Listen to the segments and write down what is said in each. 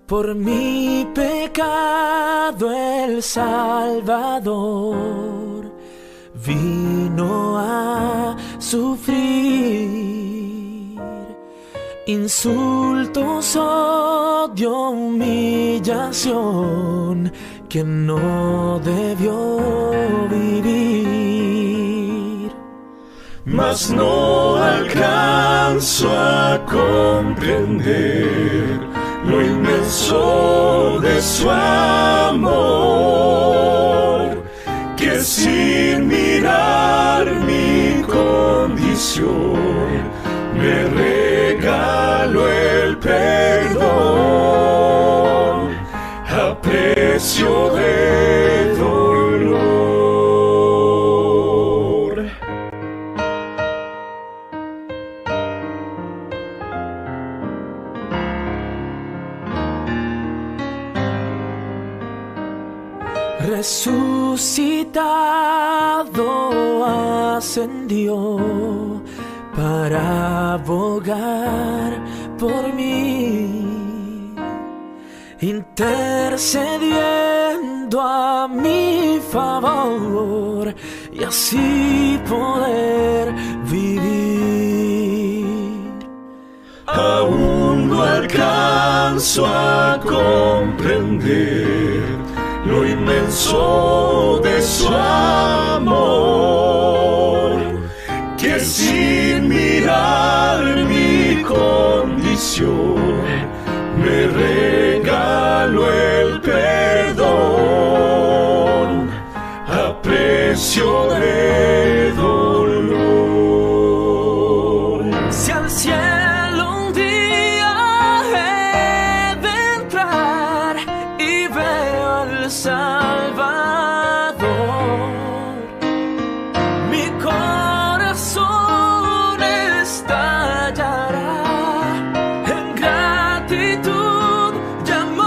Por mi pecado el Salvador vino a sufrir insultos, odio, humillación que no debió vivir. Mas no alcanzo a comprender lo inmenso de su amor, que sin mirar mi condición me regaló el perdón a precio de dolor. Resucitado ascendió para abogar por mí, intercediendo a mi favor y así poder vivir. Aún no alcanzo a comprender lo inmenso de su amor, que sin mirar mi condición me regaló el perdón a precio de dolor. Si al cielo un día he de entrar y veo al Salvador, mi corazón estallará en gratitud y amor.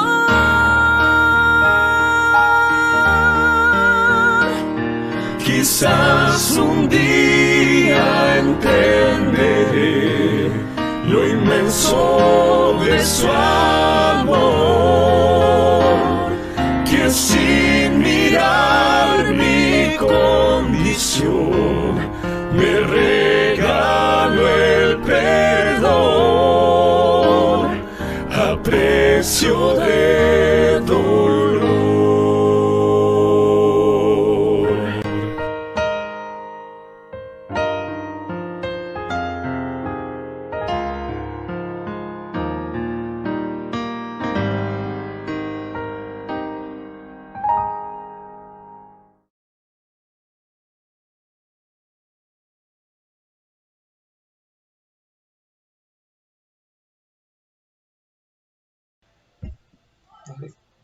Quizás un día entenderé lo inmenso de su amor, que sin mirar mi condición me regaló el perdón a precio de dolor.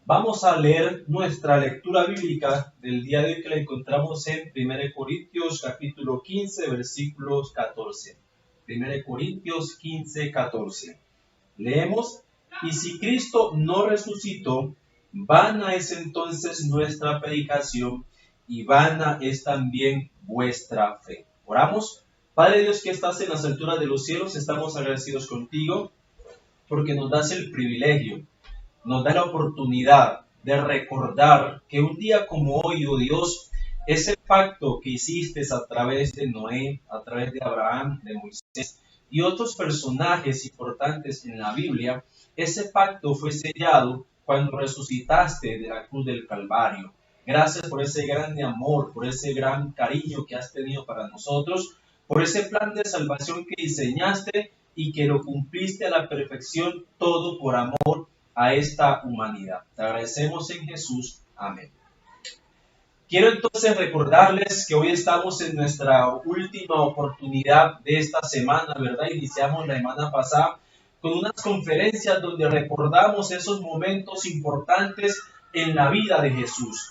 Vamos a leer nuestra lectura bíblica del día de hoy, que la encontramos en 1 Corintios capítulo 15 versículos 14. 1 Corintios 15, 14. Leemos: y si Cristo no resucitó, vana es entonces nuestra predicación y vana es también vuestra fe. Oramos. Padre Dios, que estás en las alturas de los cielos, estamos agradecidos contigo porque nos das el privilegio, nos da la oportunidad de recordar que un día como hoy, oh Dios, ese pacto que hiciste a través de Noé, a través de Abraham, de Moisés y otros personajes importantes en la Biblia, ese pacto fue sellado cuando resucitaste de la cruz del Calvario. Gracias por ese grande amor, por ese gran cariño que has tenido para nosotros, por ese plan de salvación que diseñaste y que lo cumpliste a la perfección, todo por amor a esta humanidad. Te agradecemos en Jesús. Amén. Quiero entonces recordarles que hoy estamos en nuestra última oportunidad de esta semana, ¿verdad? Iniciamos la semana pasada con unas conferencias donde recordamos esos momentos importantes en la vida de Jesús.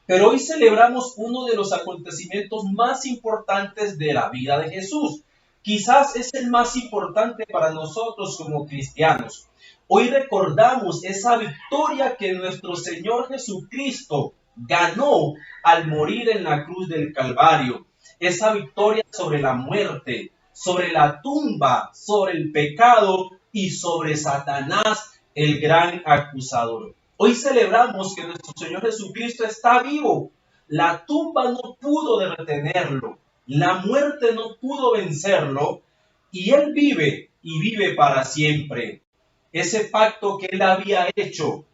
Pero hoy celebramos uno de los acontecimientos más importantes de la vida de Jesús. Quizás es el más importante para nosotros como cristianos. Hoy recordamos esa victoria que nuestro Señor Jesucristo ganó al morir en la cruz del Calvario. Esa victoria sobre la muerte, sobre la tumba, sobre el pecado y sobre Satanás, el gran acusador. Hoy celebramos que nuestro Señor Jesucristo está vivo. La tumba no pudo detenerlo, la muerte no pudo vencerlo, y Él vive y vive para siempre. Ese pacto que Él había hecho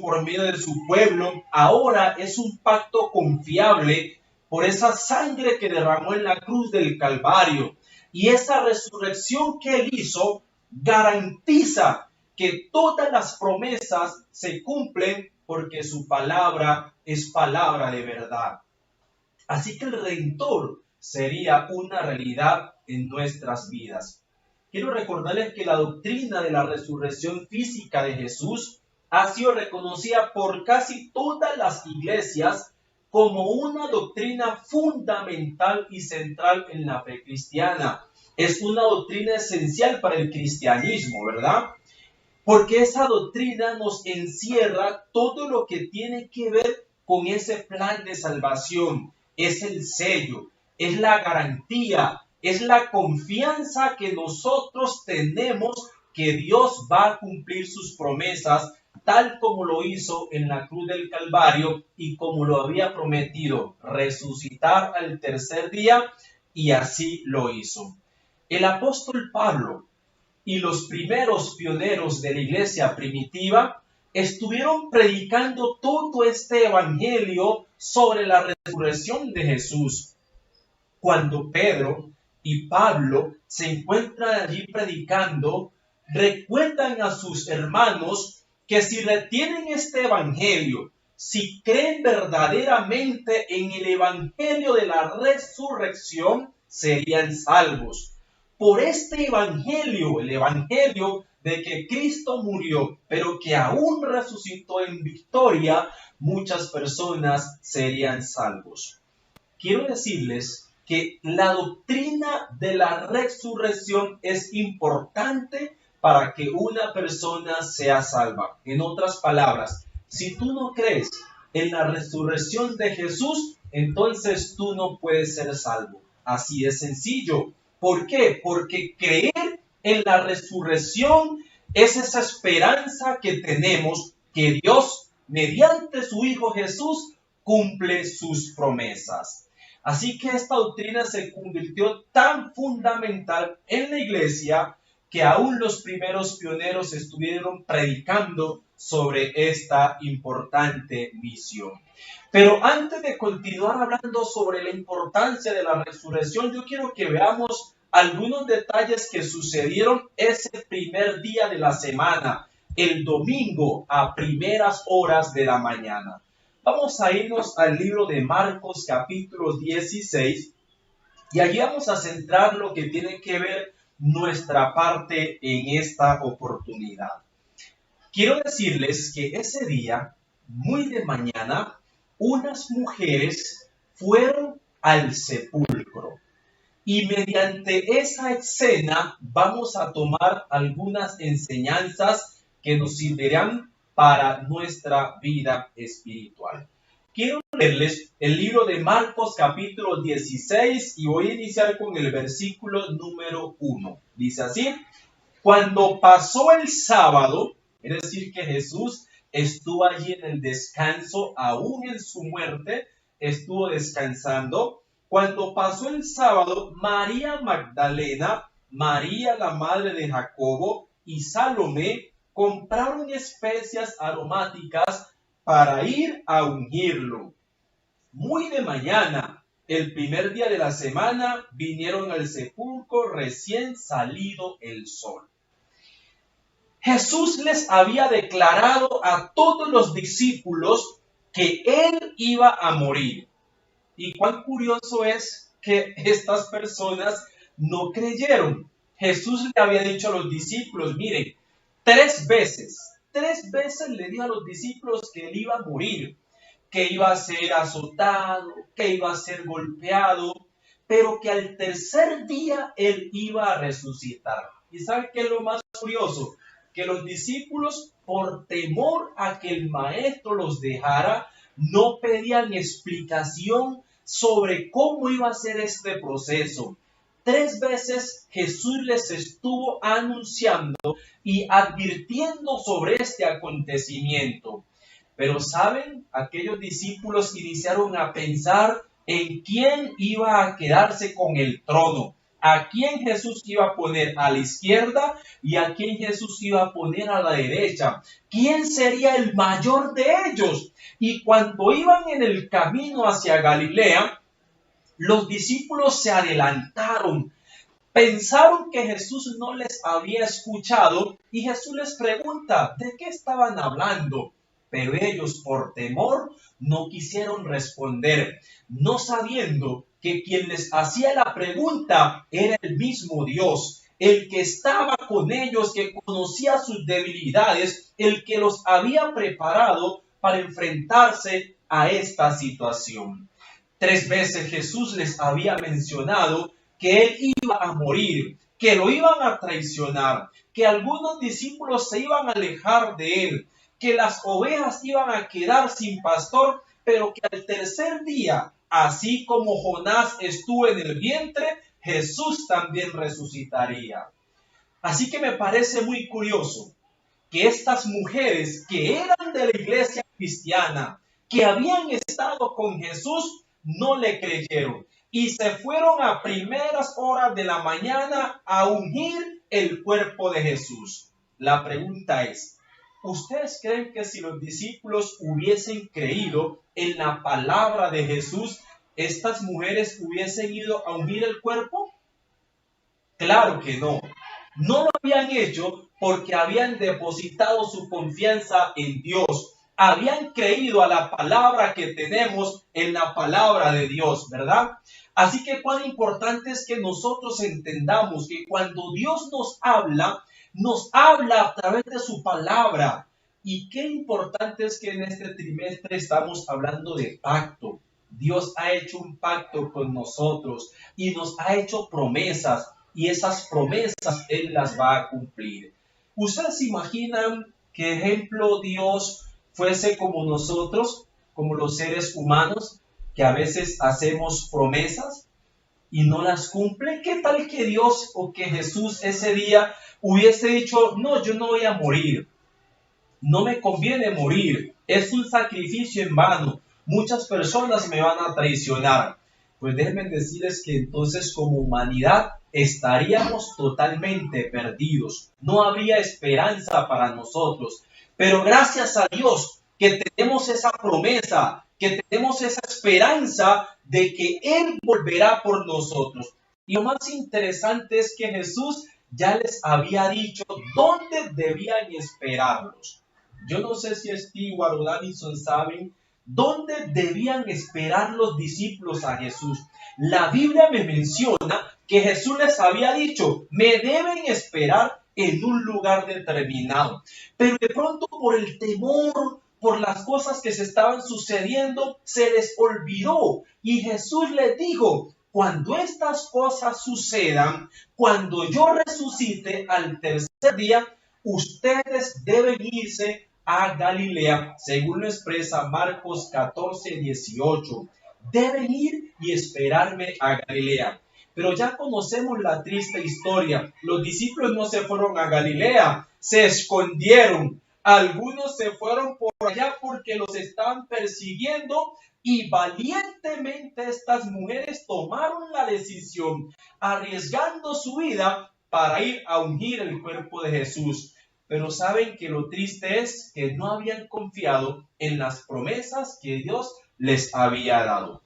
por medio de su pueblo, ahora es un pacto confiable por esa sangre que derramó en la cruz del Calvario. Y esa resurrección que Él hizo garantiza que todas las promesas se cumplen porque su palabra es palabra de verdad. Así que el Redentor sería una realidad en nuestras vidas. Quiero recordarles que la doctrina de la resurrección física de Jesús ha sido reconocida por casi todas las iglesias como una doctrina fundamental y central en la fe cristiana. Es una doctrina esencial para el cristianismo, ¿verdad? Porque esa doctrina nos encierra todo lo que tiene que ver con ese plan de salvación. Es el sello, es la garantía, es la confianza que nosotros tenemos que Dios va a cumplir sus promesas tal como lo hizo en la cruz del Calvario y como lo había prometido, resucitar al tercer día, y así lo hizo. El apóstol Pablo y los primeros pioneros de la iglesia primitiva estuvieron predicando todo este evangelio sobre la resurrección de Jesús. Cuando Pedro y Pablo se encuentran allí predicando, recuerdan a sus hermanos que si retienen este evangelio, si creen verdaderamente en el evangelio de la resurrección, serían salvos. Por este evangelio, el evangelio de que Cristo murió, pero que aún resucitó en victoria, muchas personas serían salvos. Quiero decirles que la doctrina de la resurrección es importante para que una persona sea salva. En otras palabras, si tú no crees en la resurrección de Jesús, entonces tú no puedes ser salvo. Así de sencillo. ¿Por qué? Porque creer en la resurrección es esa esperanza que tenemos que Dios, mediante su Hijo Jesús, cumple sus promesas. Así que esta doctrina se convirtió tan fundamental en la iglesia que aún los primeros pioneros estuvieron predicando sobre esta importante misión. Pero antes de continuar hablando sobre la importancia de la resurrección, yo quiero que veamos algunos detalles que sucedieron ese primer día de la semana, el domingo a primeras horas de la mañana. Vamos a irnos al libro de Marcos capítulo 16 y allí vamos a centrar lo que tiene que ver nuestra parte en esta oportunidad. Quiero decirles que ese día, muy de mañana, unas mujeres fueron al sepulcro. Y mediante esa escena vamos a tomar algunas enseñanzas que nos servirán para nuestra vida espiritual. Quiero leerles el libro de Marcos capítulo 16 y voy a iniciar con el versículo número 1. Dice así: cuando pasó el sábado, es decir, que Jesús estuvo allí en el descanso, aún en su muerte, estuvo descansando. Cuando pasó el sábado, María Magdalena, María la madre de Jacobo y Salomé compraron especias aromáticas para ir a ungirlo. Muy de mañana, el primer día de la semana, vinieron al sepulcro recién salido el sol. Jesús les había declarado a todos los discípulos que Él iba a morir. Y cuán curioso es que estas personas no creyeron. Jesús le había dicho a los discípulos, miren, tres veces le dijo a los discípulos que Él iba a morir, que iba a ser azotado, que iba a ser golpeado, pero que al tercer día Él iba a resucitar. ¿Y saben qué es lo más curioso? Que los discípulos, por temor a que el maestro los dejara, no pedían explicación sobre cómo iba a ser este proceso. 3 veces Jesús les estuvo anunciando y advirtiendo sobre este acontecimiento. Pero ¿saben? Aquellos discípulos iniciaron a pensar en quién iba a quedarse con el trono, a quién Jesús iba a poner a la izquierda y a quién Jesús iba a poner a la derecha. ¿Quién sería el mayor de ellos? Y cuando iban en el camino hacia Galilea, los discípulos se adelantaron. Pensaron que Jesús no les había escuchado y Jesús les pregunta, ¿de qué estaban hablando? Pero ellos, por temor, no quisieron responder, no sabiendo que quien les hacía la pregunta era el mismo Dios, el que estaba con ellos, que conocía sus debilidades, el que los había preparado para enfrentarse a esta situación. 3 veces Jesús les había mencionado que Él iba a morir, que lo iban a traicionar, que algunos discípulos se iban a alejar de Él, que las ovejas iban a quedar sin pastor, pero que al tercer día, así como Jonás estuvo en el vientre, Jesús también resucitaría. Así que me parece muy curioso que estas mujeres que eran de la iglesia cristiana, que habían estado con Jesús, no le creyeron y se fueron a primeras horas de la mañana a ungir el cuerpo de Jesús. La pregunta es, ¿ustedes creen que si los discípulos hubiesen creído en la palabra de Jesús, estas mujeres hubiesen ido a ungir el cuerpo? Claro que no. No lo habían hecho porque habían depositado su confianza en Dios. Habían creído a la palabra que tenemos en la palabra de Dios, ¿verdad? Así que cuán importante es que nosotros entendamos que cuando Dios nos habla a través de su palabra. Y qué importante es que en este trimestre estamos hablando de pacto. Dios ha hecho un pacto con nosotros y nos ha hecho promesas. Y esas promesas Él las va a cumplir. ¿Ustedes se imaginan que, ejemplo, Dios fuese como nosotros, como los seres humanos, que a veces hacemos promesas y no las cumple? ¿Qué tal que Dios o que Jesús ese día hubiese dicho, no, yo no voy a morir, no me conviene morir, es un sacrificio en vano, muchas personas me van a traicionar? Pues déjenme decirles que entonces como humanidad estaríamos totalmente perdidos, no habría esperanza para nosotros. Pero gracias a Dios que tenemos esa promesa, que tenemos esa esperanza de que Él volverá por nosotros. Y lo más interesante es que Jesús ya les había dicho dónde debían esperarlos. Yo no sé si Stewart o Davidson saben dónde debían esperar los discípulos a Jesús. La Biblia me menciona que Jesús les había dicho, me deben esperar en un lugar determinado. Pero de pronto por el temor, por las cosas que se estaban sucediendo, se les olvidó. Y Jesús les dijo, cuando estas cosas sucedan, cuando yo resucite al tercer día, ustedes deben irse a Galilea, según lo expresa Marcos 14:18. Deben ir y esperarme a Galilea. Pero ya conocemos la triste historia. Los discípulos no se fueron a Galilea, se escondieron. Algunos se fueron por allá porque los estaban persiguiendo y valientemente estas mujeres tomaron la decisión, arriesgando su vida para ir a ungir el cuerpo de Jesús. Pero saben que lo triste es que no habían confiado en las promesas que Dios les había dado.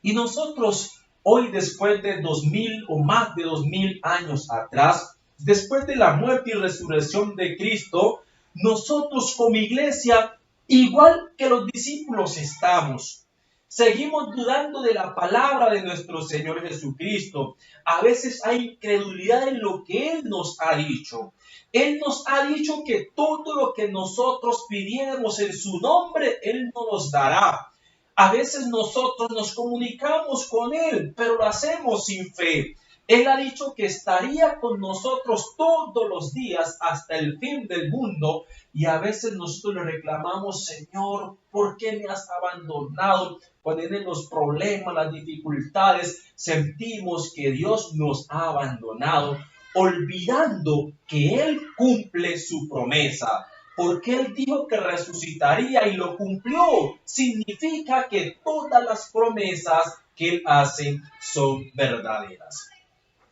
Y nosotros hoy, después de 2000 o más de 2000 años atrás, después de la muerte y resurrección de Cristo, nosotros como iglesia, igual que los discípulos estamos. Seguimos dudando de la palabra de nuestro Señor Jesucristo. A veces hay incredulidad en lo que Él nos ha dicho. Él nos ha dicho que todo lo que nosotros pidiéramos en su nombre, Él nos los dará. A veces nosotros nos comunicamos con Él, pero lo hacemos sin fe. Él ha dicho que estaría con nosotros todos los días hasta el fin del mundo. Y a veces nosotros le reclamamos, Señor, ¿por qué me has abandonado? Cuando vienen los problemas, las dificultades, sentimos que Dios nos ha abandonado, olvidando que Él cumple su promesa. Porque Él dijo que resucitaría y lo cumplió. Significa que todas las promesas que Él hace son verdaderas.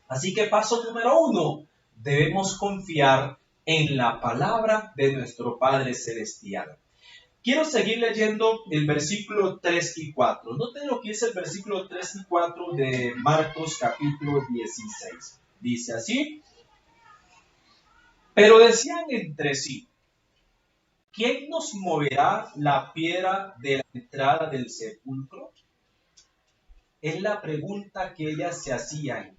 Así que paso número 1, debemos confiar en la palabra de nuestro Padre Celestial. Quiero seguir leyendo el versículo 3 y 4. Noten lo que dice el versículo 3 y 4 de Marcos capítulo 16. Dice así: pero decían entre sí, ¿quién nos moverá la piedra de la entrada del sepulcro? Es la pregunta que ellas se hacían.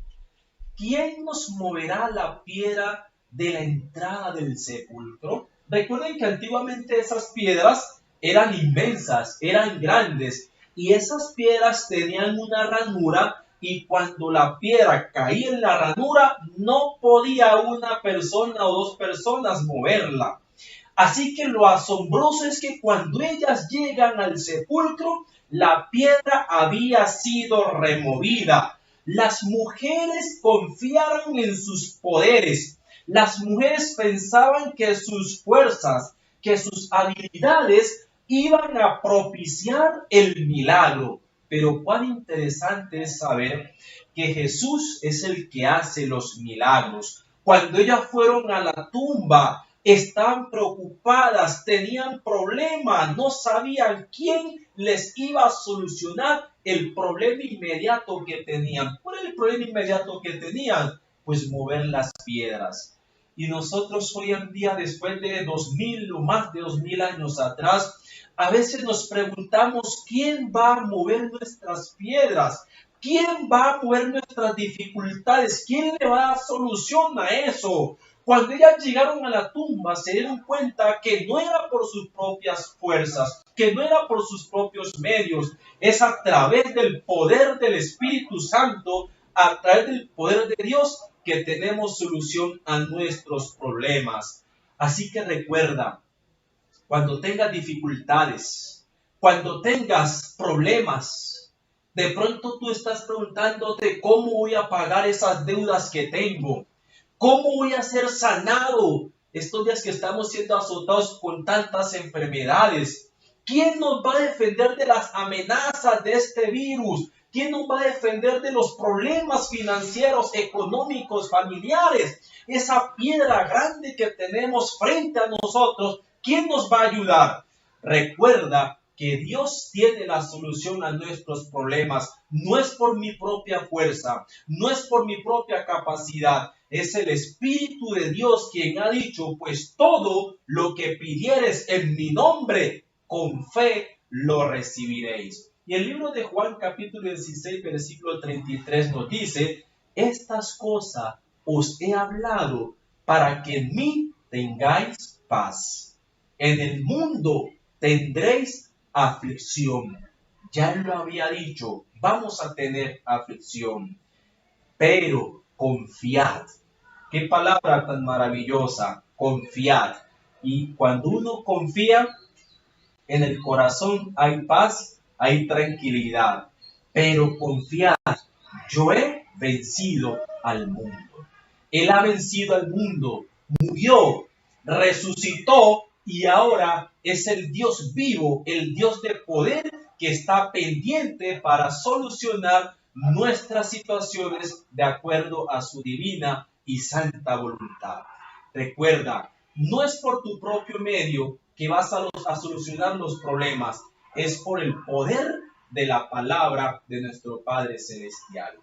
¿Quién nos moverá la piedra de la entrada del sepulcro? Recuerden que antiguamente esas piedras eran inmensas, eran grandes, y esas piedras tenían una ranura, y cuando la piedra caía en la ranura, no podía una persona o dos personas moverla. Así que lo asombroso es que cuando ellas llegan al sepulcro, la piedra había sido removida. Las mujeres confiaron en sus poderes. Las mujeres pensaban que sus fuerzas, que sus habilidades iban a propiciar el milagro. Pero cuán interesante es saber que Jesús es el que hace los milagros. Cuando ellas fueron a la tumba, estaban preocupadas, tenían problemas, no sabían quién les iba a solucionar el problema inmediato que tenían. ¿Cuál era el problema inmediato que tenían? Pues mover las piedras. Y nosotros hoy en día, después de 2000 o más de 2000 años atrás, a veces nos preguntamos, ¿quién va a mover nuestras piedras? ¿Quién va a mover nuestras dificultades? ¿Quién le va a dar solución a eso? Cuando ellas llegaron a la tumba, se dieron cuenta que no era por sus propias fuerzas, que no era por sus propios medios, es a través del poder del Espíritu Santo, a través del poder de Dios, que tenemos solución a nuestros problemas. Así que recuerda, cuando tengas dificultades, cuando tengas problemas, de pronto tú estás preguntándote cómo voy a pagar esas deudas que tengo. ¿Cómo voy a ser sanado estos días que estamos siendo azotados con tantas enfermedades? ¿Quién nos va a defender de las amenazas de este virus? ¿Quién nos va a defender de los problemas financieros, económicos, familiares? Esa piedra grande que tenemos frente a nosotros, ¿quién nos va a ayudar? Recuerda que Dios tiene la solución a nuestros problemas. No es por mi propia fuerza, no es por mi propia capacidad. Es el Espíritu de Dios quien ha dicho, pues todo lo que pidieres en mi nombre, con fe lo recibiréis. Y el libro de Juan capítulo 16, versículo 33 nos dice, estas cosas os he hablado para que en mí tengáis paz. En el mundo tendréis aflicción. Ya lo había dicho, vamos a tener aflicción, pero confiad. Qué palabra tan maravillosa, confiad. Y cuando uno confía, en el corazón hay paz, hay tranquilidad. Pero confiad, yo he vencido al mundo. Él ha vencido al mundo, murió, resucitó y ahora es el Dios vivo, el Dios de poder que está pendiente para solucionar nuestras situaciones de acuerdo a su divina y santa voluntad. Recuerda, no es por tu propio medio que vas a solucionar los problemas, es por el poder de la palabra de nuestro Padre Celestial.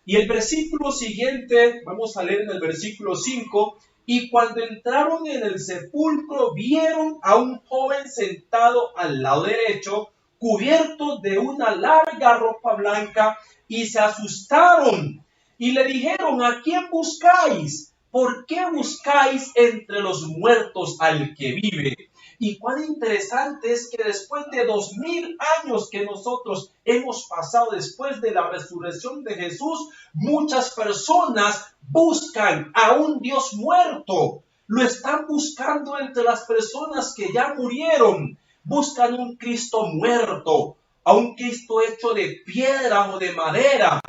Y el versículo siguiente, vamos a leer en el versículo 5, y cuando entraron en el sepulcro, vieron a un joven sentado al lado derecho, cubierto de una larga ropa blanca, y se asustaron y le dijeron, ¿a quién buscáis? ¿Por qué buscáis entre los muertos al que vive? Y cuán interesante es que después de 2000 años que nosotros hemos pasado después de la resurrección de Jesús, muchas personas buscan a un Dios muerto. Lo están buscando entre las personas que ya murieron. Buscan un Cristo muerto, a un Cristo hecho de piedra o de madera,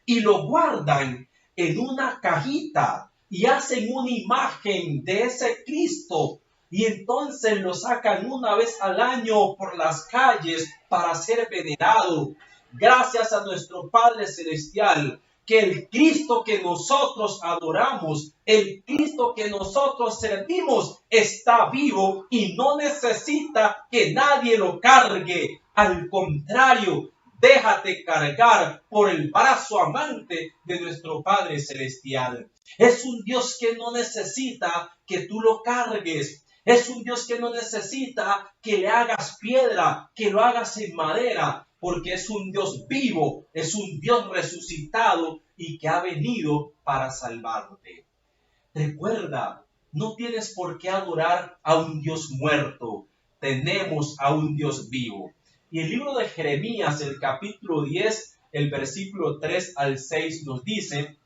y lo guardan en una cajita y hacen una imagen de ese Cristo, y entonces lo sacan una vez al año por las calles para ser venerado. Gracias a nuestro Padre Celestial, que el Cristo que nosotros adoramos, el Cristo que nosotros servimos, está vivo y no necesita que nadie lo cargue. Al contrario, déjate cargar por el brazo amante de nuestro Padre Celestial. Es un Dios que no necesita que tú lo cargues. Es un Dios que no necesita que le hagas piedra, que lo hagas en madera, porque es un Dios vivo, es un Dios resucitado y que ha venido para salvarte. Recuerda, no tienes por qué adorar a un Dios muerto. Tenemos a un Dios vivo. Y el libro de Jeremías, el capítulo 10, el versículo 3 al 6 nos dice: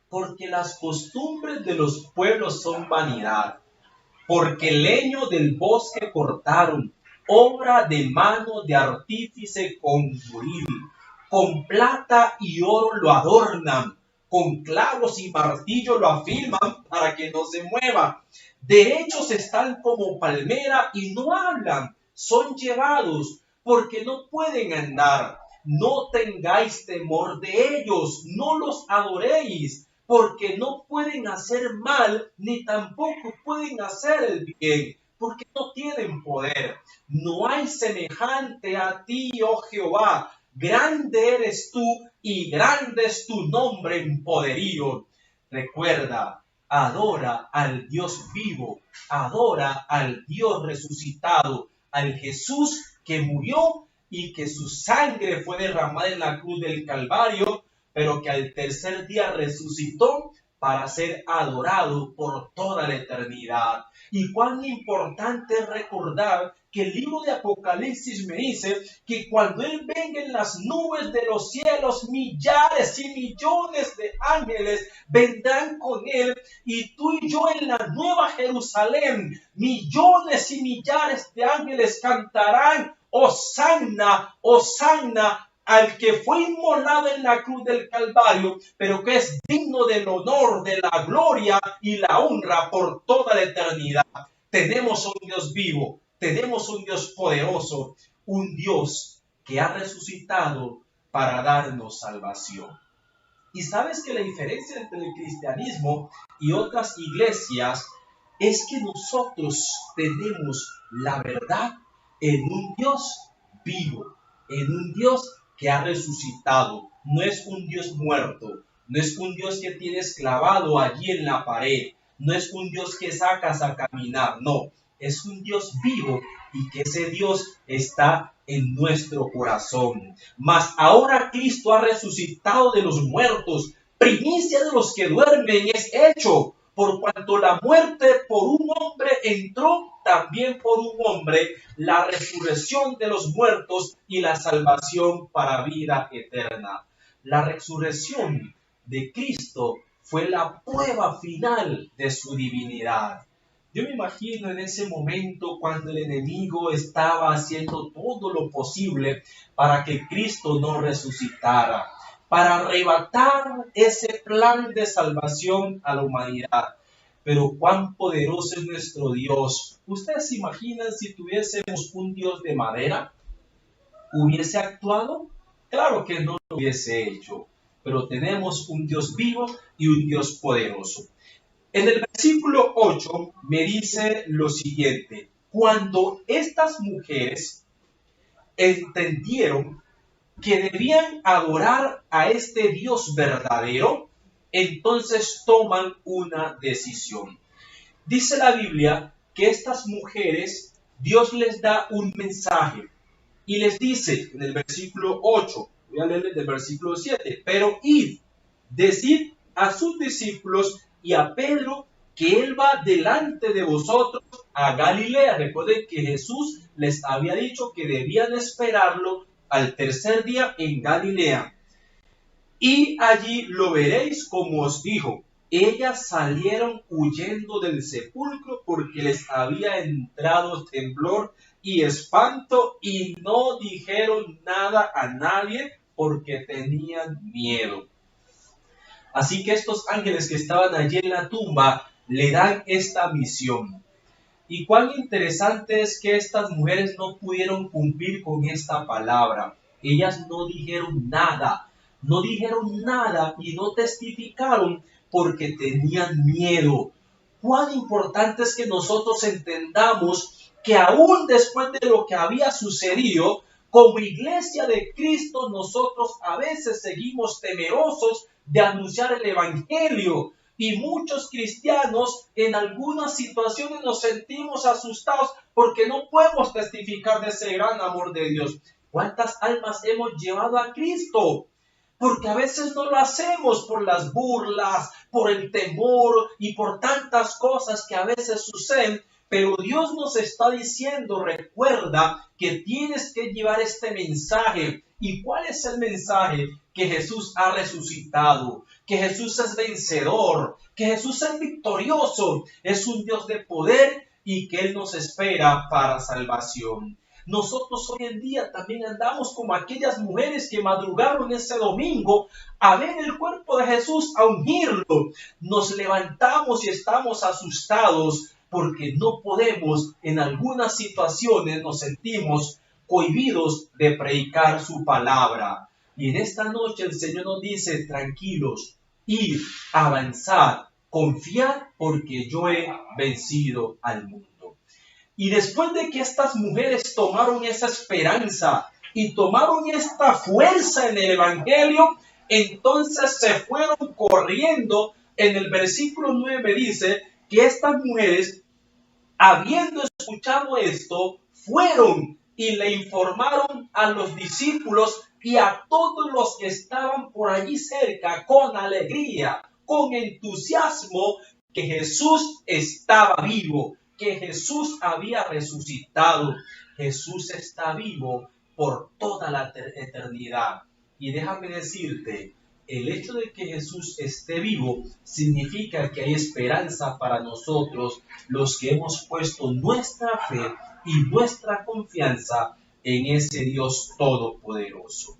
porque las costumbres de los pueblos son vanidad, porque el leño del bosque cortaron, obra de mano de artífice con buril, con plata y oro lo adornan, con clavos y martillo lo afirman para que no se mueva. Derechos están como palmera y no hablan, son llevados porque no pueden andar. No tengáis temor de ellos, no los adoréis, porque no pueden hacer mal, ni tampoco pueden hacer el bien, porque no tienen poder. No hay semejante a ti, oh Jehová. Grande eres tú y grande es tu nombre en poderío. Recuerda, adora al Dios vivo, adora al Dios resucitado, al Jesús que murió y que su sangre fue derramada en la cruz del Calvario, pero que al tercer día resucitó para ser adorado por toda la eternidad. Y cuán importante es recordar que el libro de Apocalipsis me dice que cuando Él venga en las nubes de los cielos, millares y millones de ángeles vendrán con Él, y tú y yo en la nueva Jerusalén, millones y millares de ángeles cantarán: Hosanna, Hosanna, al que fue inmolado en la cruz del Calvario, pero que es digno del honor, de la gloria y la honra por toda la eternidad. Tenemos un Dios vivo, tenemos un Dios poderoso, un Dios que ha resucitado para darnos salvación. Y sabes que la diferencia entre el cristianismo y otras iglesias es que nosotros tenemos la verdad en un Dios vivo, en un Dios que ha resucitado. No es un Dios muerto, no es un Dios que tienes clavado allí en la pared, no es un Dios que sacas a caminar, no, es un Dios vivo y que ese Dios está en nuestro corazón. Mas ahora Cristo ha resucitado de los muertos, primicia de los que duermen es hecho. Por cuanto la muerte por un hombre entró, también por un hombre la resurrección de los muertos y la salvación para vida eterna. La resurrección de Cristo fue la prueba final de su divinidad. Yo me imagino en ese momento cuando el enemigo estaba haciendo todo lo posible para que Cristo no resucitara, para arrebatar ese plan de salvación a la humanidad. Pero cuán poderoso es nuestro Dios. ¿Ustedes se imaginan si tuviésemos un Dios de madera? ¿Hubiese actuado? Claro que no lo hubiese hecho. Pero tenemos un Dios vivo y un Dios poderoso. En el versículo 8 me dice lo siguiente: cuando estas mujeres entendieron que debían adorar a este Dios verdadero, entonces toman una decisión. Dice la Biblia que estas mujeres, Dios les da un mensaje y les dice en el versículo 8, voy a leer desde el versículo 7, pero id, decid a sus discípulos y a Pedro que él va delante de vosotros a Galilea. Recuerden que Jesús les había dicho que debían esperarlo al tercer día en Galilea. Y allí lo veréis como os dijo. Ellas salieron huyendo del sepulcro porque les había entrado temblor y espanto y no dijeron nada a nadie porque tenían miedo. Así que estos ángeles que estaban allí en la tumba le dan esta misión. Y cuán interesante es que estas mujeres no pudieron cumplir con esta palabra. Ellas no dijeron nada y no testificaron porque tenían miedo. Cuán importante es que nosotros entendamos que aún después de lo que había sucedido, como iglesia de Cristo, nosotros a veces seguimos temerosos de anunciar el evangelio. Y muchos cristianos en algunas situaciones nos sentimos asustados porque no podemos testificar de ese gran amor de Dios. ¿Cuántas almas hemos llevado a Cristo? Porque a veces no lo hacemos por las burlas, por el temor y por tantas cosas que a veces suceden. Pero Dios nos está diciendo, recuerda que tienes que llevar este mensaje. ¿Y cuál es el mensaje? Que Jesús ha resucitado, que Jesús es vencedor, que Jesús es victorioso, es un Dios de poder y que Él nos espera para salvación. Nosotros hoy en día también andamos como aquellas mujeres que madrugaron ese domingo a ver el cuerpo de Jesús, a ungirlo. Nos levantamos y estamos asustados porque no podemos, en algunas situaciones nos sentimos cohibidos de predicar su palabra. Y en esta noche el Señor nos dice, tranquilos, id, avanzad, confiad porque yo he vencido al mundo. Y después de que estas mujeres tomaron esa esperanza y tomaron esta fuerza en el evangelio, entonces se fueron corriendo. En el versículo 9 dice que estas mujeres, habiendo escuchado esto, fueron y le informaron a los discípulos y a todos los que estaban por allí cerca con alegría, con entusiasmo, que Jesús estaba vivo, que Jesús había resucitado. Jesús está vivo por toda la eternidad. Y déjame decirte, el hecho de que Jesús esté vivo significa que hay esperanza para nosotros, los que hemos puesto nuestra fe y nuestra confianza en ese Dios todopoderoso.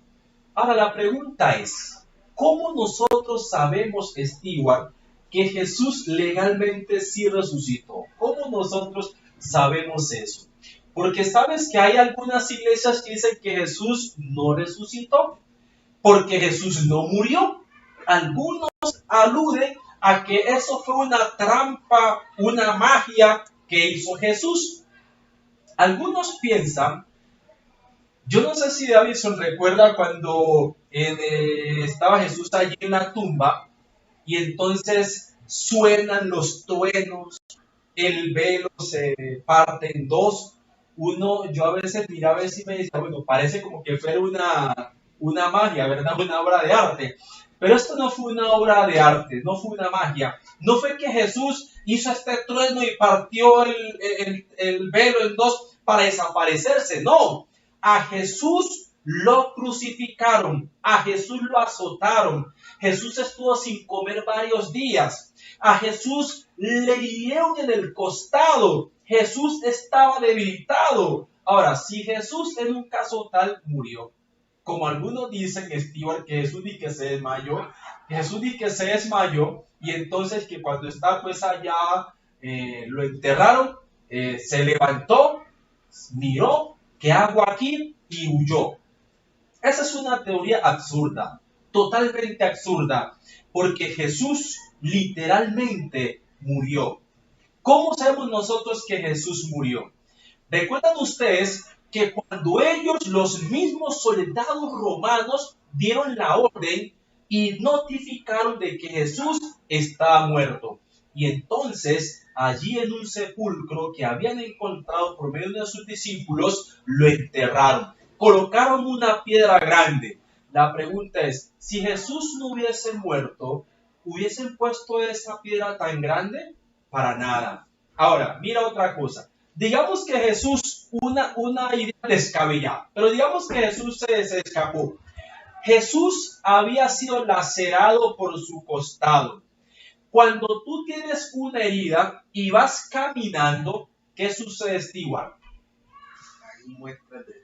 Ahora la pregunta es, ¿cómo nosotros sabemos, Stewart, que Jesús legalmente sí resucitó? ¿Cómo nosotros sabemos eso? Porque sabes que hay algunas iglesias que dicen que Jesús no resucitó, porque Jesús no murió. Algunos aluden a que eso fue una trampa, una magia que hizo Jesús. Algunos piensan, yo no sé si Davidson recuerda cuando estaba Jesús allí en la tumba y entonces suenan los truenos, el velo se parte en dos. Yo a veces miraba eso y me decía, bueno, parece como que fuera una magia, ¿verdad? Una obra de arte. Pero esto no fue una obra de arte, no fue una magia. No fue que Jesús hizo este trueno y partió el velo en dos para desaparecerse, no. A Jesús lo crucificaron, a Jesús lo azotaron, Jesús estuvo sin comer varios días, a Jesús le hirieron en el costado, Jesús estaba debilitado. Ahora, si Jesús en un caso tal murió, como algunos dicen, Stewart, que Jesús dice que se desmayó, y entonces que cuando está pues allá, lo enterraron, se levantó, miró, ¿qué hago aquí? Y huyó. Esa es una teoría absurda, totalmente absurda, porque Jesús literalmente murió. ¿Cómo sabemos nosotros que Jesús murió? ¿Recuerdan ustedes que cuando ellos, los mismos soldados romanos, dieron la orden y notificaron de que Jesús estaba muerto? Y entonces, allí en un sepulcro que habían encontrado por medio de sus discípulos, lo enterraron. Colocaron una piedra grande. La pregunta es, si Jesús no hubiese muerto, ¿hubiesen puesto esa piedra tan grande? Para nada. Ahora, mira otra cosa. Digamos que Jesús, una idea descabellada, pero digamos que Jesús se escapó. Jesús había sido lacerado por su costado. Cuando tú tienes una herida y vas caminando, ¿qué sucede, Stewart?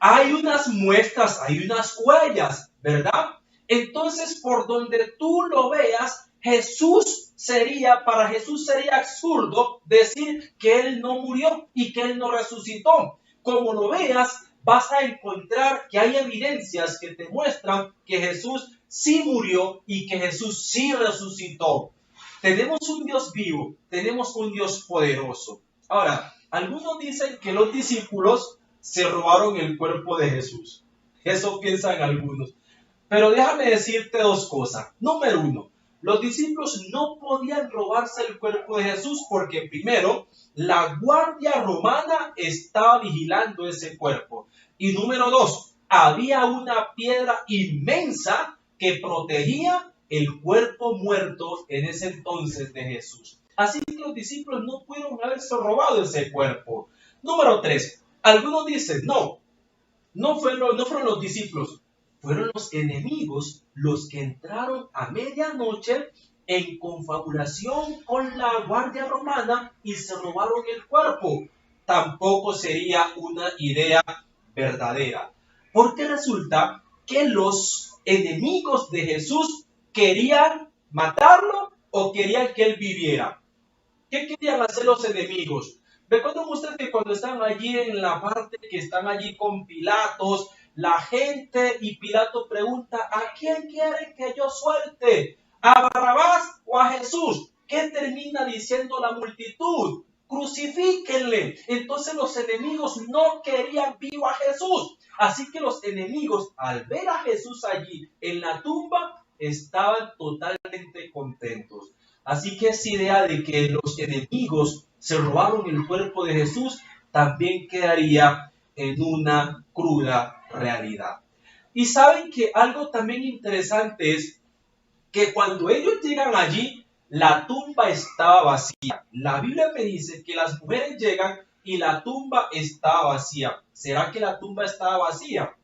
Hay unas muestras, hay unas huellas, ¿verdad? Entonces, por donde tú lo veas, para Jesús sería absurdo decir que Él no murió y que Él no resucitó. Como lo veas, vas a encontrar que hay evidencias que te muestran que Jesús sí murió y que Jesús sí resucitó. Tenemos un Dios vivo, tenemos un Dios poderoso. Ahora, algunos dicen que los discípulos se robaron el cuerpo de Jesús. Eso piensan algunos. Pero déjame decirte dos cosas. Número uno, los discípulos no podían robarse el cuerpo de Jesús porque primero, la guardia romana estaba vigilando ese cuerpo. Y número dos, había una piedra inmensa que protegía el cuerpo muerto en ese entonces de Jesús. Así que los discípulos no pudieron haberse robado ese cuerpo. Número tres, algunos dicen, no fueron los discípulos, fueron los enemigos los que entraron a medianoche en confabulación con la guardia romana y se robaron el cuerpo. Tampoco sería una idea verdadera, porque resulta que los enemigos de Jesús querían matarlo o querían que él viviera. ¿Qué querían hacer los enemigos? Recuerden ustedes que cuando están allí en la parte que están allí con Pilatos, la gente y Pilato pregunta, ¿a quién quieren que yo suelte? ¿A Barrabás o a Jesús? ¿Qué termina diciendo la multitud? Crucifíquenle. Entonces los enemigos no querían vivo a Jesús. Así que los enemigos, al ver a Jesús allí en la tumba, estaban totalmente contentos. Así que esa idea de que los enemigos se robaron el cuerpo de Jesús también quedaría en una cruda realidad. Y saben que algo también interesante es que cuando ellos llegan allí, la tumba estaba vacía. La Biblia me dice que las mujeres llegan y la tumba estaba vacía. ¿Será que la tumba estaba vacía?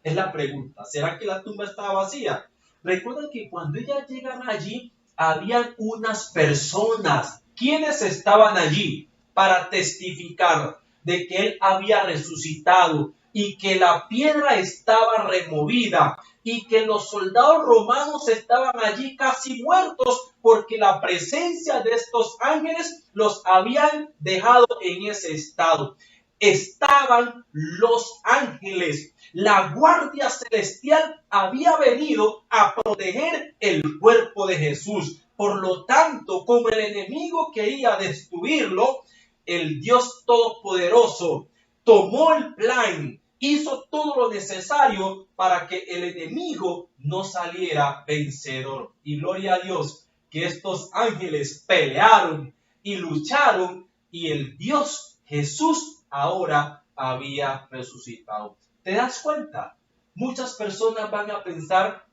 Es la pregunta. ¿Será que la tumba estaba vacía? Recuerden que cuando ellas llegan allí, habían unas personas. ¿Quiénes estaban allí para testificar de que Él había resucitado y que la piedra estaba removida y que los soldados romanos estaban allí casi muertos porque la presencia de estos ángeles los habían dejado en ese estado? Estaban los ángeles. La guardia celestial había venido a proteger el cuerpo de Jesús. Por lo tanto, como el enemigo quería destruirlo, el Dios Todopoderoso tomó el plan, hizo todo lo necesario para que el enemigo no saliera vencedor. Y gloria a Dios que estos ángeles pelearon y lucharon y el Dios Jesús ahora había resucitado. ¿Te das cuenta? Muchas personas van a pensar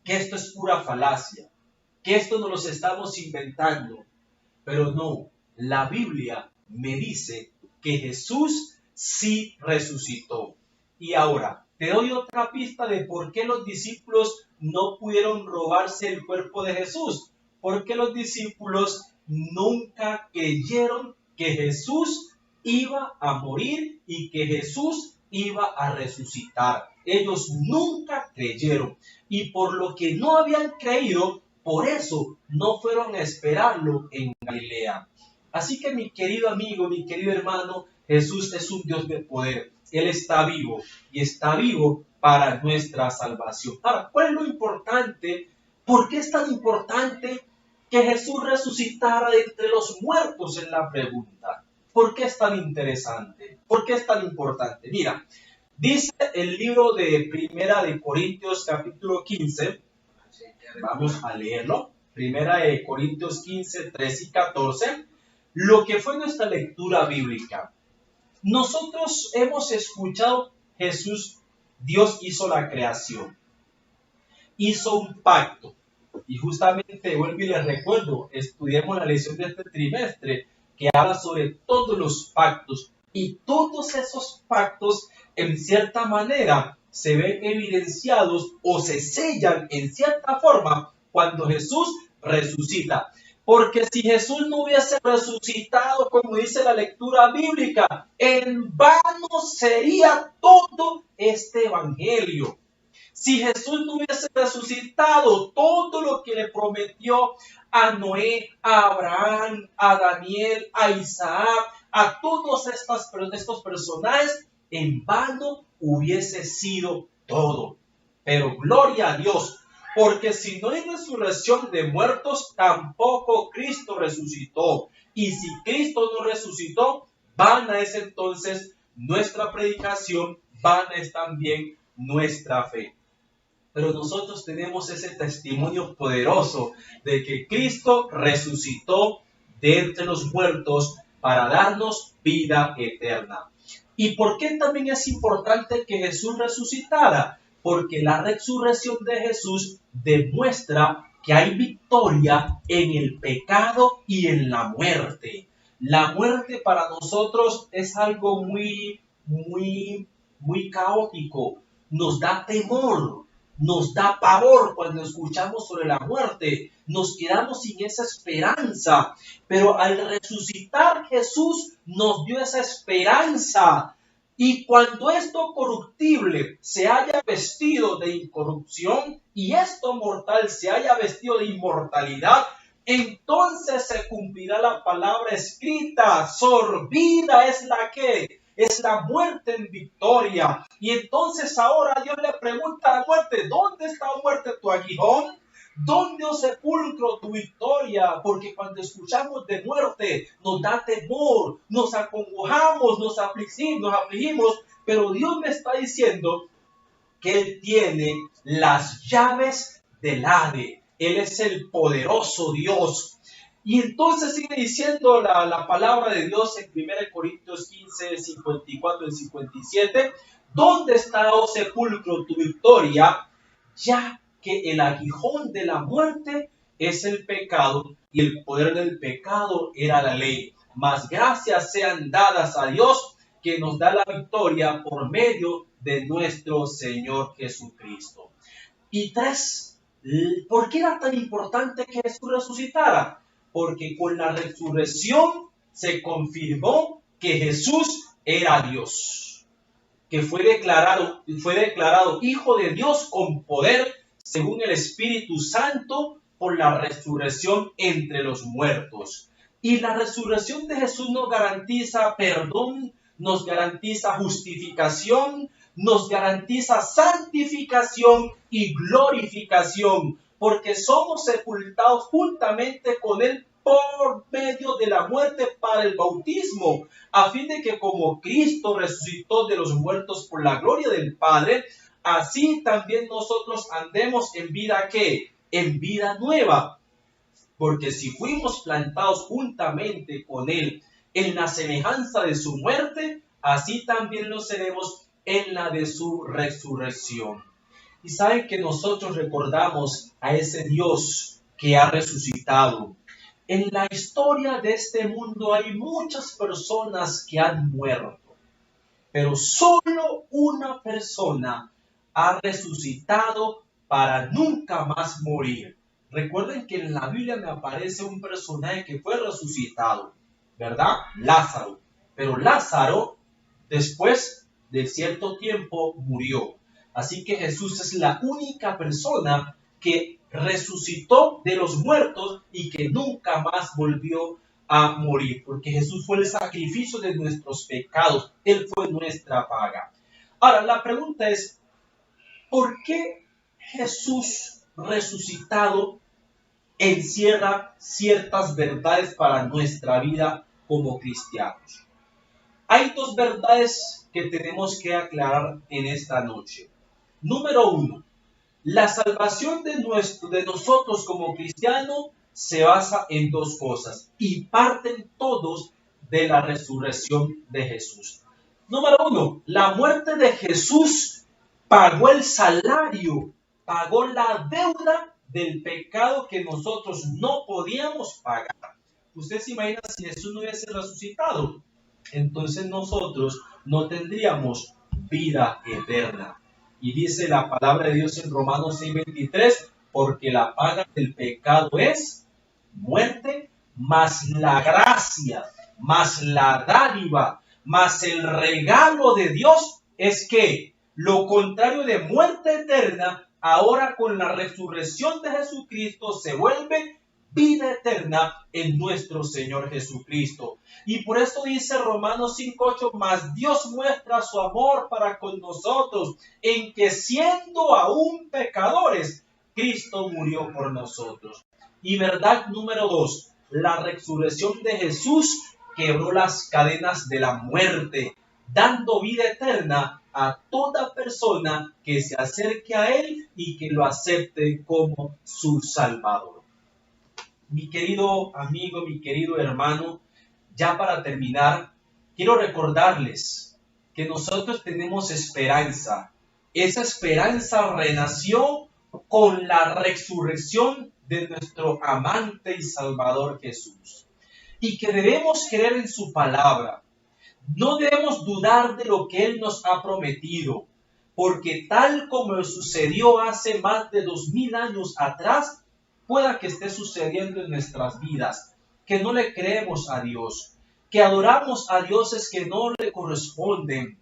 que esto es pura falacia, que esto nos lo estamos inventando. Pero no, la Biblia me dice que Jesús sí resucitó. Y ahora, te doy otra pista de por qué los discípulos no pudieron robarse el cuerpo de Jesús. Porque los discípulos nunca creyeron que Jesús iba a morir y que Jesús iba a resucitar. Ellos nunca creyeron. Y por lo que no habían creído, por eso no fueron a esperarlo en Galilea. Así que mi querido amigo, mi querido hermano, Jesús es un Dios de poder. Él está vivo y está vivo para nuestra salvación. Ahora, ¿cuál es lo importante? ¿Por qué es tan importante que Jesús resucitara de entre los muertos? Es la pregunta. ¿Por qué es tan interesante? ¿Por qué es tan importante? Mira, dice el libro de Primera de Corintios capítulo 15. Vamos a leerlo. Primera de Corintios 15, 13 y 14. Lo que fue nuestra lectura bíblica. Nosotros hemos escuchado Jesús, Dios hizo la creación. Hizo un pacto. Y justamente, vuelvo y les recuerdo, estudiamos la lección de este trimestre, que habla sobre todos los pactos. Y todos esos pactos, en cierta manera, se ven evidenciados o se sellan en cierta forma cuando Jesús resucita. Porque si Jesús no hubiese resucitado, como dice la lectura bíblica, en vano sería todo este evangelio. Si Jesús no hubiese resucitado, todo lo que le prometió a Noé, a Abraham, a Daniel, a Isaac, a todos estos personajes, en vano hubiese sido todo. Pero gloria a Dios, porque si no hay resurrección de muertos, tampoco Cristo resucitó. Y si Cristo no resucitó, vana es entonces nuestra predicación, vana es también nuestra fe. Pero nosotros tenemos ese testimonio poderoso de que Cristo resucitó de entre los muertos para darnos vida eterna. ¿Y por qué también es importante que Jesús resucitara? Porque la resurrección de Jesús demuestra que hay victoria en el pecado y en la muerte. La muerte para nosotros es algo muy caótico. Nos da temor, nos da pavor cuando escuchamos sobre la muerte. Nos quedamos sin esa esperanza. Pero al resucitar Jesús nos dio esa esperanza. Y cuando esto corruptible se haya vestido de incorrupción y esto mortal se haya vestido de inmortalidad, entonces se cumplirá la palabra escrita: sorbida es la muerte en victoria. Y entonces ahora Dios le pregunta a la muerte: ¿dónde está, muerte, tu aguijón? ¿Dónde, oh sepulcro, tu victoria? Porque cuando escuchamos de muerte nos da temor, nos acongojamos, nos afligimos, pero Dios me está diciendo que Él tiene las llaves del Hades. Él es el poderoso Dios. Y entonces sigue diciendo la palabra de Dios en 1 Corintios 15, 54 y 57. ¿Dónde está, oh sepulcro, tu victoria? Ya que el aguijón de la muerte es el pecado y el poder del pecado era la ley. Mas gracias sean dadas a Dios que nos da la victoria por medio de nuestro Señor Jesucristo. Y 3, ¿por qué era tan importante que Jesús resucitara? Porque con la resurrección se confirmó que Jesús era Dios, que fue declarado Hijo de Dios con poder según el Espíritu Santo por la resurrección entre los muertos. Y la resurrección de Jesús nos garantiza perdón, nos garantiza justificación, nos garantiza santificación y glorificación, porque somos sepultados juntamente con Él por medio de la muerte para el bautismo, a fin de que como Cristo resucitó de los muertos por la gloria del Padre, así también nosotros andemos en vida ¿qué? En vida nueva. Porque si fuimos plantados juntamente con Él en la semejanza de su muerte, así también lo seremos en la de su resurrección. Y saben que nosotros recordamos a ese Dios que ha resucitado. En la historia de este mundo hay muchas personas que han muerto, pero solo una persona ha resucitado para nunca más morir. Recuerden que en la Biblia me aparece un personaje que fue resucitado, ¿verdad? Lázaro. Pero Lázaro, después de cierto tiempo, murió. Así que Jesús es la única persona que resucitó de los muertos y que nunca más volvió a morir, porque Jesús fue el sacrificio de nuestros pecados. Él fue nuestra paga. Ahora, la pregunta es, ¿por qué Jesús resucitado encierra ciertas verdades para nuestra vida como cristianos? Hay dos verdades que tenemos que aclarar en esta noche. Número 1, la salvación de nosotros como cristianos se basa en dos cosas y parten todos de la resurrección de Jesús. Número 1, la muerte de Jesús pagó el salario, pagó la deuda del pecado que nosotros no podíamos pagar. Usted se imagina si Jesús no hubiese resucitado, entonces nosotros no tendríamos vida eterna. Y dice la palabra de Dios en Romanos 6:23, porque la paga del pecado es muerte, mas la gracia, mas la dádiva, mas el regalo de Dios es que lo contrario de muerte eterna, ahora con la resurrección de Jesucristo se vuelve vida eterna en nuestro Señor Jesucristo. Y por eso dice Romanos 5:8, mas Dios muestra su amor para con nosotros, en que siendo aún pecadores, Cristo murió por nosotros. Y verdad número 2, la resurrección de Jesús quebró las cadenas de la muerte, dando vida eterna a toda persona que se acerque a Él y que lo acepte como su Salvador. Mi querido amigo, mi querido hermano, ya para terminar, quiero recordarles que nosotros tenemos esperanza. Esa esperanza renació con la resurrección de nuestro amante y Salvador Jesús. Y que debemos creer en su palabra. No debemos dudar de lo que Él nos ha prometido, porque tal como sucedió hace más de 2000 años atrás, pueda que esté sucediendo en nuestras vidas, que no le creemos a Dios, que adoramos a dioses que no le corresponden,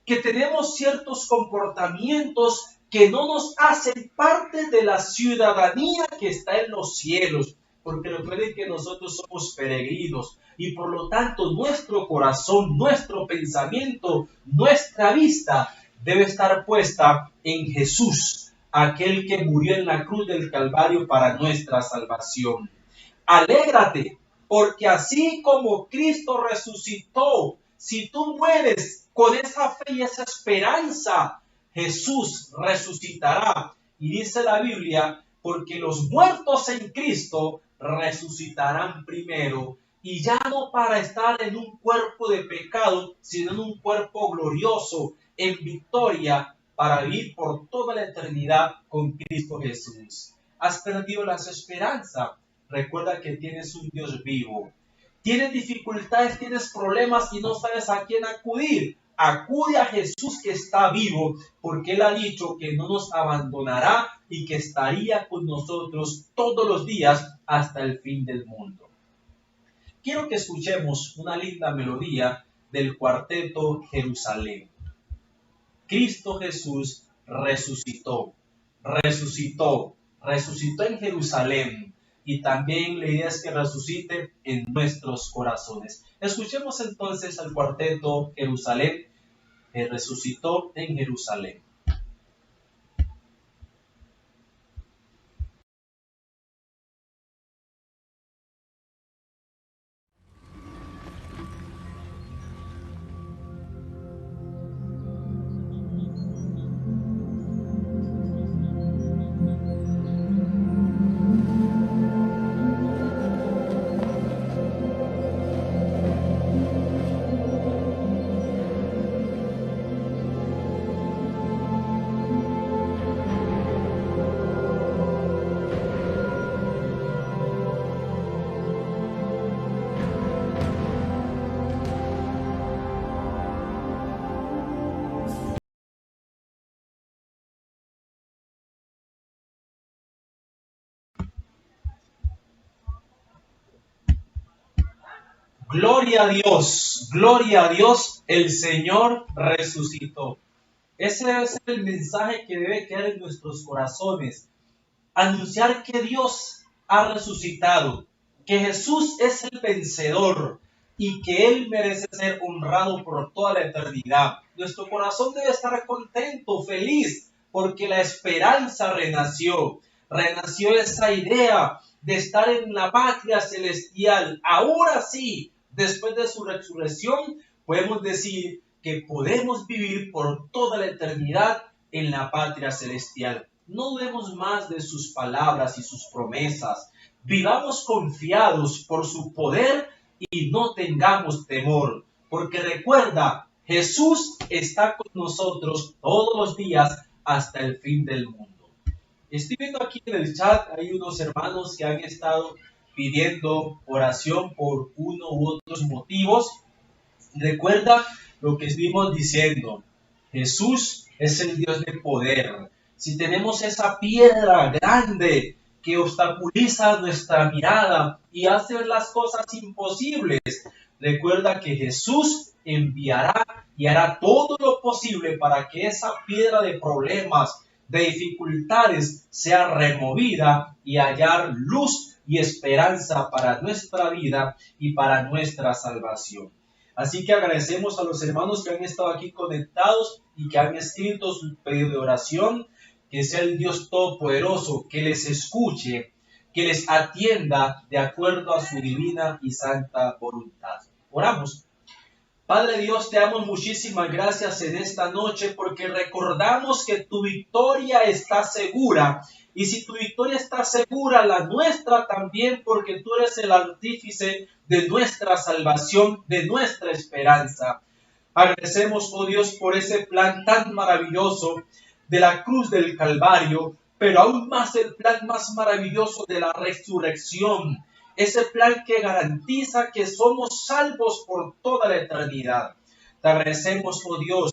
que tenemos ciertos comportamientos que no nos hacen parte de la ciudadanía que está en los cielos, porque recuerden que nosotros somos peregrinos y por lo tanto nuestro corazón, nuestro pensamiento, nuestra vista debe estar puesta en Jesús, aquel que murió en la cruz del Calvario para nuestra salvación. Alégrate, porque así como Cristo resucitó, si tú mueres con esa fe y esa esperanza, Jesús resucitará. Y dice la Biblia, porque los muertos en Cristo resucitarán primero, y ya no para estar en un cuerpo de pecado, sino en un cuerpo glorioso, en victoria, para vivir por toda la eternidad con Cristo Jesús. ¿Has perdido la esperanza? Recuerda que tienes un Dios vivo. Tienes dificultades, tienes problemas y no sabes a quién acudir. Acude a Jesús que está vivo, porque Él ha dicho que no nos abandonará y que estaría con nosotros todos los días hasta el fin del mundo. Quiero que escuchemos una linda melodía del cuarteto Jerusalén. Cristo Jesús resucitó en Jerusalén, y también la idea es que resucite en nuestros corazones. Escuchemos entonces al cuarteto Jerusalén, que resucitó en Jerusalén. Gloria a Dios, el Señor resucitó. Ese es el mensaje que debe quedar en nuestros corazones. Anunciar que Dios ha resucitado, que Jesús es el vencedor y que Él merece ser honrado por toda la eternidad. Nuestro corazón debe estar contento, feliz, porque la esperanza renació. Renació esa idea de estar en la patria celestial. Ahora sí, después de su resurrección, podemos decir que podemos vivir por toda la eternidad en la patria celestial. No dudemos más de sus palabras y sus promesas. Vivamos confiados por su poder y no tengamos temor, porque recuerda, Jesús está con nosotros todos los días hasta el fin del mundo. Estoy viendo aquí en el chat, hay unos hermanos que han estado pidiendo oración por uno u otros motivos, recuerda lo que estuvimos diciendo. Jesús es el Dios de poder. Si tenemos esa piedra grande que obstaculiza nuestra mirada y hace las cosas imposibles, recuerda que Jesús enviará y hará todo lo posible para que esa piedra de problemas, de dificultades, sea removida y hallar luz y esperanza para nuestra vida y para nuestra salvación. Así que agradecemos a los hermanos que han estado aquí conectados y que han escrito su pedido de oración. Que sea el Dios Todopoderoso que les escuche, que les atienda de acuerdo a su divina y santa voluntad. Oramos. Padre Dios, te damos muchísimas gracias en esta noche porque recordamos que tu victoria está segura. Y si tu victoria está segura, la nuestra también, porque tú eres el artífice de nuestra salvación, de nuestra esperanza. Agradecemos, oh Dios, por ese plan tan maravilloso de la cruz del Calvario, pero aún más el plan más maravilloso de la resurrección. Ese plan que garantiza que somos salvos por toda la eternidad. Te agradecemos, oh Dios,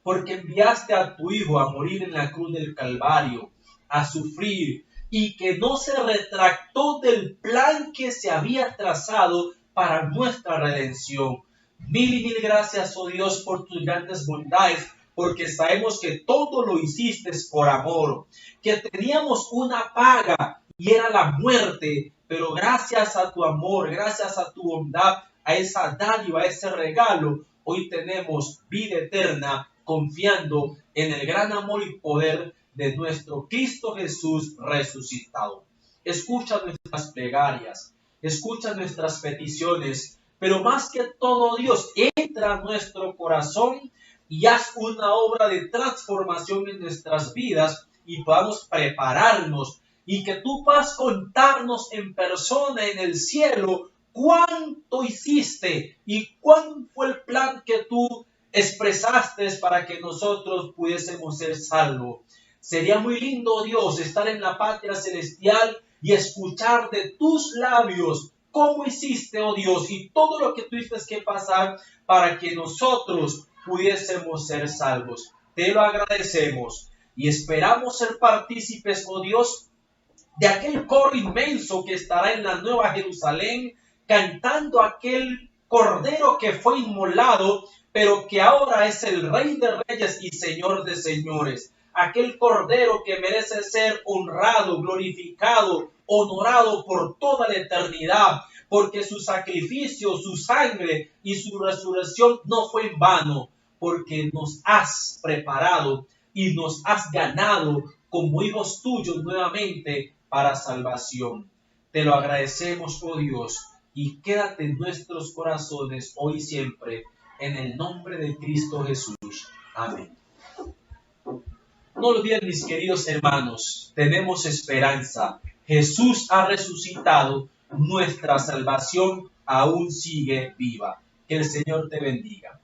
porque enviaste a tu Hijo a morir en la cruz del Calvario, a sufrir, y que no se retractó del plan que se había trazado para nuestra redención. Mil y mil gracias, oh Dios, por tus grandes bondades, porque sabemos que todo lo hiciste por amor, que teníamos una paga y era la muerte, pero gracias a tu amor, gracias a tu bondad, a esa dádiva, a ese regalo, hoy tenemos vida eterna confiando en el gran amor y poder de nuestro Cristo Jesús resucitado. Escucha nuestras plegarias, escucha nuestras peticiones, pero más que todo, Dios, entra a nuestro corazón y haz una obra de transformación en nuestras vidas y podamos prepararnos y que tú puedas contarnos en persona en el cielo cuánto hiciste y cuál fue el plan que tú expresaste para que nosotros pudiésemos ser salvos. Sería muy lindo, Dios, estar en la patria celestial y escuchar de tus labios cómo hiciste, oh Dios, y todo lo que tuviste que pasar para que nosotros pudiésemos ser salvos. Te lo agradecemos y esperamos ser partícipes, oh Dios, de aquel coro inmenso que estará en la Nueva Jerusalén, cantando aquel Cordero que fue inmolado, pero que ahora es el Rey de Reyes y Señor de Señores. Aquel Cordero que merece ser honrado, glorificado, honorado por toda la eternidad, porque su sacrificio, su sangre y su resurrección no fue en vano, porque nos has preparado y nos has ganado como hijos tuyos nuevamente para salvación. Te lo agradecemos, oh Dios, y quédate en nuestros corazones hoy y siempre, en el nombre de Cristo Jesús. Amén. No olviden, mis queridos hermanos, tenemos esperanza. Jesús ha resucitado, nuestra salvación aún sigue viva. Que el Señor te bendiga.